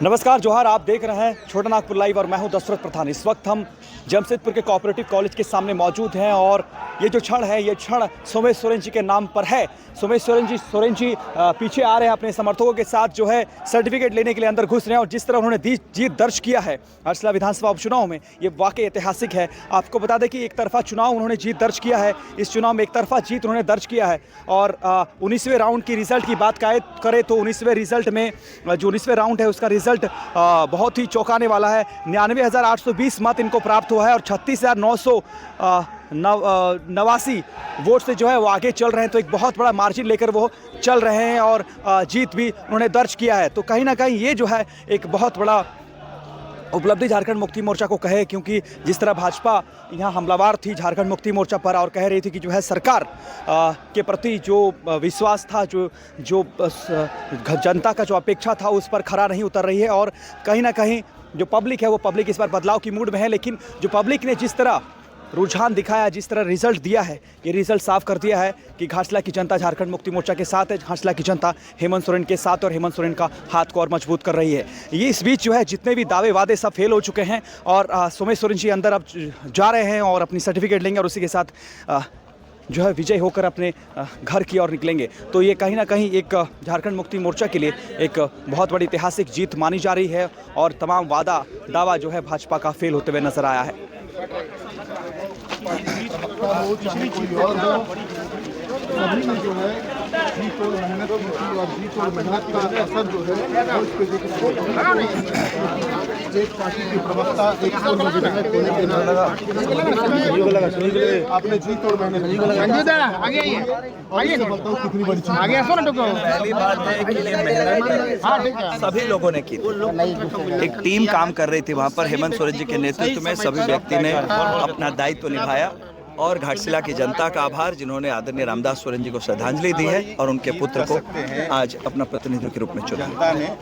नमस्कार जोहार, आप देख रहे हैं छोटा नागपुर लाइव और मैं हूं दशरथ प्रधान। इस वक्त हम जमशेदपुर के कोऑपरेटिव कॉलेज के सामने मौजूद हैं और ये जो क्षण है ये क्षण सोमेश सोरेन जी के नाम पर है। सोमेश सोरेन जी पीछे आ रहे हैं अपने समर्थकों के साथ, जो है सर्टिफिकेट लेने के लिए अंदर घुस रहे हैं और जिस तरह उन्होंने जीत दर्ज किया है हर्षला विधानसभा उपचुनाव में, ये वाकई ऐतिहासिक है। आपको बता दें कि एक तरफा चुनाव उन्होंने जीत दर्ज किया है, इस चुनाव में एक तरफा जीत उन्होंने दर्ज किया है। और 19वें राउंड की रिजल्ट की बात करें तो 19वें रिजल्ट में जो 19वें राउंड है उसका रिजल्ट बहुत ही चौंकाने वाला है। 99,820 मत इनको प्राप्त हुआ है और 36,989 वोट से जो है वो आगे चल रहे हैं। तो एक बहुत बड़ा मार्जिन लेकर वो चल रहे हैं और जीत भी उन्होंने दर्ज किया है। तो कहीं ना कहीं ये जो है एक बहुत बड़ा उपलब्धि झारखंड मुक्ति मोर्चा को कहे, क्योंकि जिस तरह भाजपा यहाँ हमलावार थी झारखंड मुक्ति मोर्चा पर और कह रही थी कि जो है सरकार के प्रति जो विश्वास था, जो जनता का जो अपेक्षा था उस पर खरा नहीं उतर रही है। और कहीं ना कहीं जो पब्लिक है वो पब्लिक इस बार बदलाव की मूड में है। लेकिन जो पब्लिक ने जिस तरह रुझान दिखाया, जिस तरह रिजल्ट दिया है, ये रिजल्ट साफ कर दिया है कि घाटशिला की जनता झारखंड मुक्ति मोर्चा के साथ है, घाटशिला की जनता हेमंत सोरेन के साथ और हेमंत सोरेन का हाथ को और मजबूत कर रही है। ये इस बीच जो है जितने भी दावे वादे सब फेल हो चुके हैं और सोमेश सोरेन जी अंदर अब जा रहे हैं और अपनी सर्टिफिकेट लेंगे और उसी के साथ जो है विजय होकर अपने घर की ओर निकलेंगे। तो ये कहीं ना कहीं एक झारखंड मुक्ति मोर्चा के लिए एक बहुत बड़ी ऐतिहासिक जीत मानी जा रही है और तमाम दावा जो है भाजपा का फेल होते हुए नजर आया है। सभी ने जो है जीत और मेहनत की थी और जीत और मेहनत का असर जो है उस पर एक पार्टी की प्रवक्ता एक आपने जीत और मेहनत बताओ कितनी बड़ी चीज पहली बात है कि ये मेहनत सभी लोगों ने की थी। एक टीम काम कर रही थी वहाँ पर। हेमंत सोरेन जी के नेतृत्व में सभी व्यक्ति ने अपना दायित्व निभाया और घाटशिला की जनता का आभार जिन्होंने आदरणीय रामदास सोरेन जी को श्रद्धांजलि दी है और उनके पुत्र को आज अपना प्रतिनिधि के रूप में चुना।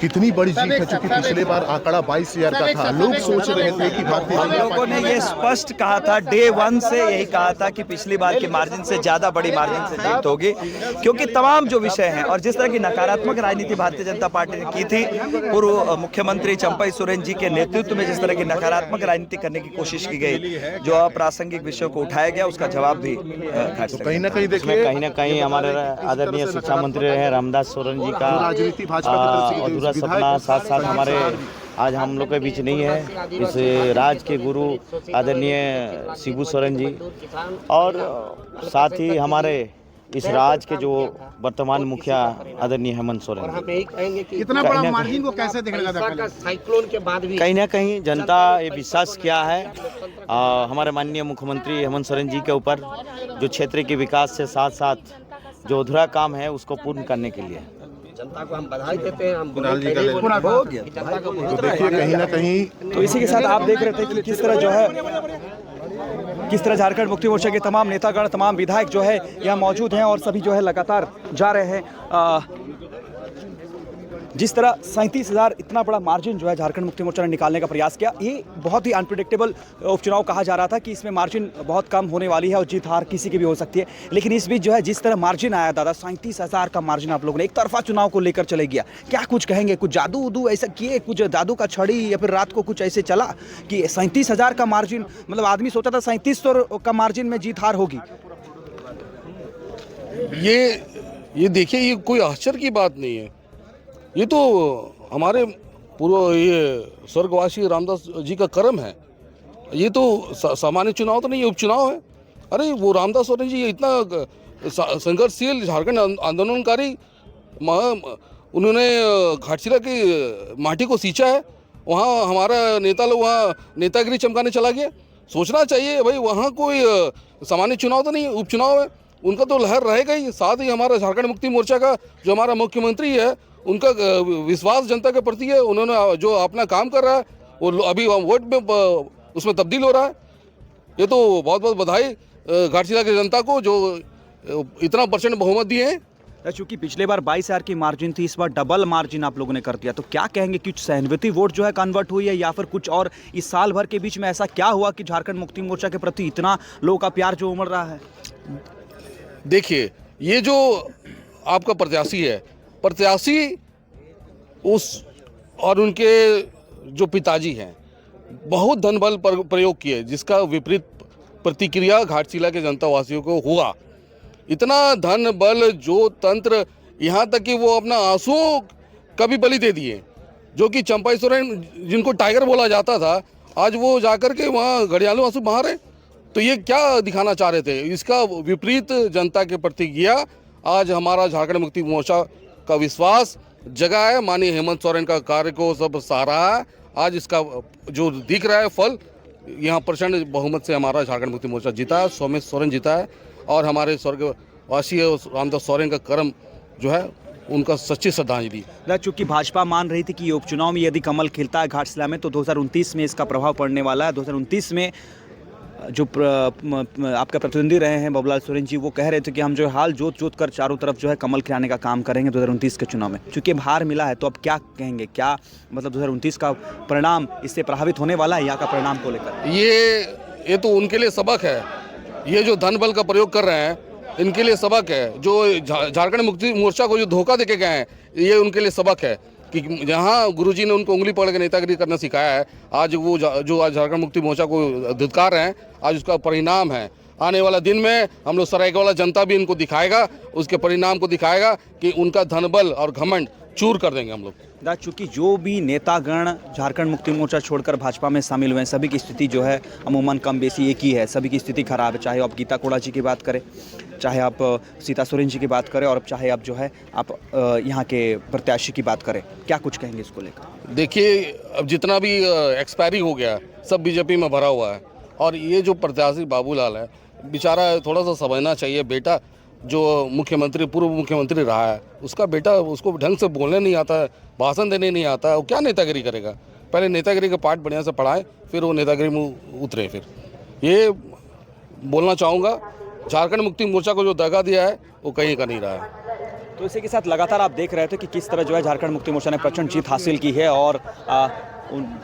कितनी बड़ी जीत है, चूंकि पिछले बार आंकड़ा 22,000 का था। लोग सोच रहे थे कि भारतीय हम लोगों ने ये स्पष्ट कहा था, डे 1 से यही कहा था कि पिछली बार के मार्जिन से ज्यादा बड़ी मार्जिन से जीत होगी, क्योंकि तमाम जो विषय हैं और जिस तरह की नकारात्मक राजनीति भारतीय जनता पार्टी ने की थी, पूर्व मुख्यमंत्री चंपई सोरेन जी के नेतृत्व में जिस तरह की नकारात्मक राजनीति करने की कोशिश की गई, जो अप्रासंगिक विषयों को उठाया गया, उसका जवाब भी कहीं ना कहीं देखिए, कहीं ना कहीं हमारे आदरणीय शिक्षा मंत्री रहे रामदास सोरेन जी का राजनीति भाजपा की तरफ से अधूरा सपना साथ साथ हमारे आज हम लोग के बीच नहीं है। इस राज के गुरु आदरणीय शिबू सोरेन जी और साथ ही हमारे इस राज के जो वर्तमान मुखिया आदरणीय हेमंत सोरेन। इतना बड़ा मार्जिन को कैसे देखने का साइक्लोन के बाद भी कहीं ना कहीं जनता ये विश्वास किया है हमारे माननीय मुख्यमंत्री हेमंत सोरेन जी के ऊपर, जो क्षेत्र के विकास से साथ साथ जो अधूरा काम है उसको पूर्ण करने के लिए। जनता को हम बधाई देते हैं। हम देखिए कहीं ना कहीं तो इसी के साथ आप देख रहे थे कि किस तरह झारखंड मुक्ति मोर्चा के तमाम नेतागण, तमाम विधायक जो है यहाँ मौजूद हैं और सभी जो है लगातार जा रहे हैं। जिस तरह 37,000 इतना बड़ा मार्जिन जो है झारखंड मुक्ति मोर्चा ने निकालने का प्रयास किया, ये बहुत ही अनप्रिडिक्टेबल उपचुनाव कहा जा रहा था कि इसमें मार्जिन बहुत कम होने वाली है और जीत हार किसी की भी हो सकती है। लेकिन इस बीच जो है जिस तरह मार्जिन आया दादा, 37,000 का मार्जिन आप लोगों ने एक तरफा चुनाव को लेकर चले गया, क्या कुछ कहेंगे? कुछ जादू उदू ऐसा किए, कुछ जादू का छड़ी या फिर रात को कुछ ऐसे चला कि 37,000 का मार्जिन, मतलब आदमी सोचा था 3700 का मार्जिन में जीत हार होगी? ये देखिए, ये कोई आश्चर्य की बात नहीं है। ये तो हमारे पूर्व ये स्वर्गवासी रामदास जी का कर्म है। ये तो सामान्य चुनाव तो नहीं, उपचुनाव है। अरे वो रामदास सोरेन जी इतना संघर्षशील झारखंड आंदोलनकारी, उन्होंने घाटशिला की माटी को सींचा है। वहाँ हमारा नेता लोग वहाँ नेतागिरी चमकाने चला गया। सोचना चाहिए भाई, वहाँ कोई सामान्य चुनाव तो नहीं, उपचुनाव है। उनका तो लहर रहेगा ही। साथ ही हमारा झारखंड मुक्ति मोर्चा का जो हमारा मुख्यमंत्री है, उनका विश्वास जनता के प्रति है। उन्होंने जो अपना काम कर रहा है वो अभी वोट में उसमें तब्दील हो रहा है। ये तो बहुत बहुत बधाई घाटशिला की जनता को जो इतना % बहुमत दिए हैं। चूंकि पिछले बार 22,000 की मार्जिन थी, इस बार डबल मार्जिन आप लोगों ने कर दिया, तो क्या कहेंगे? कुछ सहमति वोट जो है कन्वर्ट हुई है या फिर कुछ और? इस साल भर के बीच में ऐसा क्या हुआ कि झारखंड मुक्ति मोर्चा के प्रति इतना लोगों का प्यार जो उमड़ रहा है? देखिए, ये जो आपका प्रत्याशी है, प्रत्याशी उस और उनके जो पिताजी हैं बहुत धन बल प्रयोग किए, जिसका विपरीत प्रतिक्रिया घाटशिला के जनता वासियों को हुआ। इतना धन बल जो तंत्र, यहाँ तक कि वो अपना आंसुओं का भी बलि दे दिए। जो कि चंपाई सोरेन जिनको टाइगर बोला जाता था, आज वो जाकर के वहाँ घड़ियालू आंसू बहा रहे। तो ये क्या दिखाना चाह रहे थे? इसका विपरीत जनता के प्रति किया। आज हमारा झारखंड मुक्ति मोर्चा का विश्वास जगा है, माननीय हेमंत सोरेन का कार्य को सब सराहा है। आज इसका जो दिख रहा है फल, यहाँ प्रचंड बहुमत से हमारा झारखंड मुक्ति मोर्चा जीता है, सोमेश सोरेन जीता है। और हमारे स्वर्गवासी रामदास सोरेन का कर्म जो है उनका सच्ची श्रद्धांजलि। चूंकि भाजपा मान रही थी कि ये उपचुनाव में यदि कमल खिलता है घाटशिला में तो 2029 में इसका प्रभाव पड़ने वाला है। 2029 में जो आपका प्रतिद्वंदी रहे हैं बाबूलाल सोरेन जी, वो कह रहे थे कि हम जो हाल जोत कर चारों तरफ जो है कमल खिलाने का काम करेंगे 2029 के चुनाव में। चूंकि हार मिला है तो अब क्या कहेंगे? क्या मतलब 2029 का परिणाम इससे प्रभावित होने वाला है यहाँ का परिणाम को लेकर? ये तो उनके लिए सबक है। ये जो धन बल का प्रयोग कर रहे हैं इनके लिए सबक है। जो झारखंड मुक्ति मोर्चा को जो धोखा देके गए हैं, ये उनके लिए सबक है कि जहाँ गुरुजी ने उनको उंगली पकड़ के नेतागिरी करना सिखाया है, आज वो जो आज झारखंड मुक्ति मोर्चा को धिक्कार रहे हैं, आज उसका परिणाम है। आने वाला दिन में हम लोग सरायकेला जनता भी इनको दिखाएगा, उसके परिणाम को दिखाएगा कि उनका धनबल और घमंड चूर कर देंगे हम लोग। चूँकि जो भी नेतागण झारखंड मुक्ति मोर्चा छोड़कर भाजपा में शामिल हुए हैं, सभी की स्थिति जो है अमूमन कम बेसी एक ही है। सभी की स्थिति खराब है, चाहे आप गीता कोड़ा जी की बात करें, चाहे आप सीता सोरेन जी की बात करें, और चाहे आप जो है आप यहाँ के प्रत्याशी की बात करें। क्या कुछ कहेंगे इसको लेकर? देखिए, अब जितना भी एक्सपायरी हो गया सब बीजेपी में भरा हुआ है। और ये जो प्रत्याशी बाबूलाल है, बेचारा थोड़ा सा समझना चाहिए। बेटा जो मुख्यमंत्री, पूर्व मुख्यमंत्री रहा है, उसका बेटा, उसको ढंग से बोलने नहीं आता है, भाषण देने नहीं आता है, वो क्या नेतागिरी करेगा? पहले नेतागिरी का पाठ बढ़िया से पढ़ाएं, फिर वो नेतागिरी में उतरे। फिर ये बोलना चाहूँगा, झारखंड मुक्ति मोर्चा को जो दगा दिया है वो कहीं का नहीं रहा है। तो इसी के साथ लगातार आप देख रहे थे कि किस तरह जो है झारखंड मुक्ति मोर्चा ने प्रचंड जीत हासिल की है, और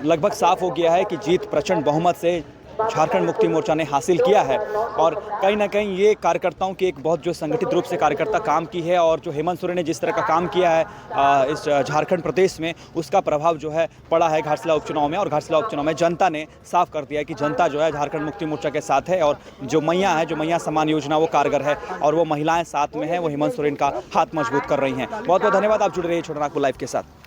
लगभग साफ हो गया है कि जीत प्रचंड बहुमत से झारखंड मुक्ति मोर्चा ने हासिल किया है। और कहीं ना कहीं ये कार्यकर्ताओं की एक बहुत जो संगठित रूप से कार्यकर्ता काम की है, और जो हेमंत सोरेन ने जिस तरह का काम किया है इस झारखंड प्रदेश में, उसका प्रभाव जो है पड़ा है घाटशिला उपचुनाव में। और घाटशिला उपचुनाव में जनता ने साफ कर दिया है कि जनता जो है झारखंड मुक्ति मोर्चा के साथ है, और जो मैया है, जो मैया सम्मान योजना, वो कारगर है, और वो महिलाएं साथ में हैं, वो हेमंत सोरेन का हाथ मजबूत कर रही हैं। बहुत बहुत धन्यवाद, आप जुड़े रहिए छोटा नागपुर लाइव के साथ।